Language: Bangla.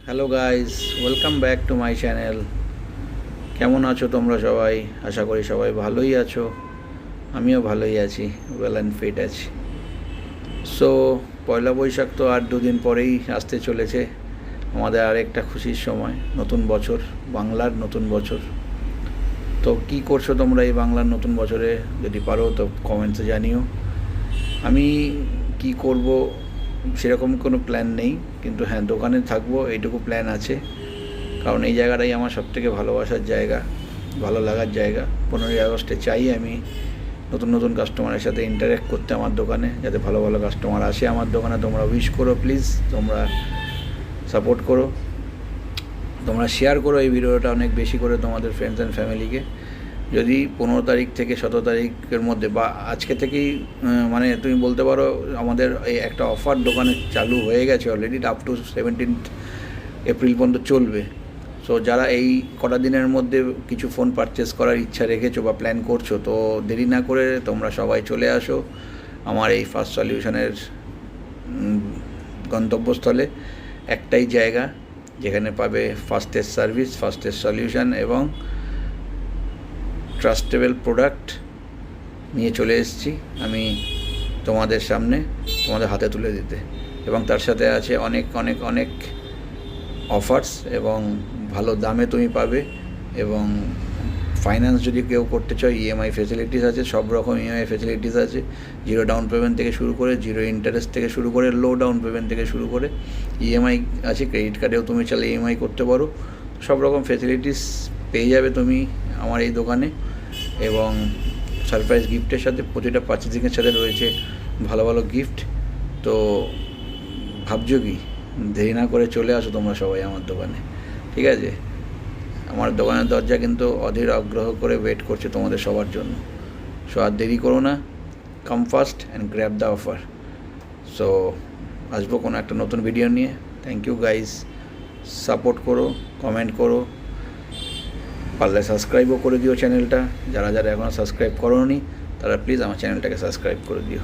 Hello guys, welcome back to my channel. কেমন আছো তোমরা সবাই? আশা করি সবাই ভালোই আছো। আমিও ভালোই আছি, ওয়েল অ্যান্ড ফিট আছি। সো পয়লা বৈশাখ তো আর দুদিন পরেই আসতে চলেছে। আমাদের আরেকটা খুশির সময়, নতুন বছর, বাংলার নতুন বছর। তো কি করছো তোমরা এই বাংলার নতুন বছরে? যদি পারো তো কমেন্টসে জানিও। আমি কি করব সেরকম কোনো প্ল্যান নেই, কিন্তু হ্যাঁ, দোকানে থাকবো এইটুকু প্ল্যান আছে। কারণ এই জায়গাটাই আমার সবথেকে ভালোবাসার জায়গা, ভালো লাগার জায়গা। 15ই আগস্টে চাই আমি নতুন নতুন কাস্টমারের সাথে ইন্টারেক্ট করতে আমার দোকানে, যাতে ভালো ভালো কাস্টমার আসে আমার দোকানে। তোমরা উইশ করো প্লিজ, তোমরা সাপোর্ট করো, তোমরা শেয়ার করো এই ভিডিওটা অনেক বেশি করে তোমাদের ফ্রেন্ডস অ্যান্ড ফ্যামিলিকে। যদি 15 তারিখ থেকে 17 তারিখের মধ্যে বা আজকে থেকেই মানে তুমি বলতে পারো আমাদের এই একটা অফার দোকানে চালু হয়ে গেছে অলরেডি, আপ টু 17 এপ্রিল পর্যন্ত চলবে। সো যারা এই কটা দিনের মধ্যে কিছু ফোন পারচেস করার ইচ্ছা রেখেছো বা প্ল্যান করছো, তো দেরি না করে তোমরা সবাই চলে আসো আমার এই ফার্স্ট সলিউশনের গন্তব্যস্থলে। একটাই জায়গা যেখানে পাবে ফাস্টেস্ট সার্ভিস, ফাস্টেস্ট সলিউশন এবং ট্রাস্টেবল প্রোডাক্ট নিয়ে চলে এসেছি আমি তোমাদের সামনে, তোমাদের হাতে তুলে দিতে। এবং তার সাথে আছে অনেক অনেক অনেক অফার্স, এবং ভালো দামে তুমি পাবে। এবং ফাইন্যান্স যদি কেউ করতে চাও, ইএমআই ফেসিলিটিস আছে, সব রকম ইএমআই ফেসিলিটিস আছে। জিরো ডাউন পেমেন্ট থেকে শুরু করে, জিরো ইন্টারেস্ট থেকে শুরু করে, লো ডাউন পেমেন্ট থেকে শুরু করে ইএমআই আছে। ক্রেডিট কার্ডেও তুমি চাইলে ইএমআই করতে পারো। সব রকম ফেসিলিটিস পেয়ে যাবে তুমি আমার এই দোকানে। এবং সারপ্রাইজ গিফটের সাথে, প্রতিটা পার্চেসিংয়ের সাথে রয়েছে ভালো ভালো গিফট। তো ভাবছো কি? দেরি না করে চলে আসো তোমরা সবাই আমার দোকানে, ঠিক আছে? আমার দোকানের দরজা কিন্তু অধীর আগ্রহ করে ওয়েট করছে তোমাদের সবার জন্য। সো আর দেরি করো না, come fast and grab the offer. So আসবো কোনো একটা নতুন ভিডিও নিয়ে। থ্যাংক ইউ গাইজ, সাপোর্ট করো, কমেন্ট করো, পারলে সাবস্ক্রাইবও করে দিও চ্যানেলটা। যারা যারা এখনও সাবস্ক্রাইব করোনি তারা প্লিজ আমার চ্যানেলটাকে সাবস্ক্রাইব করে দিও।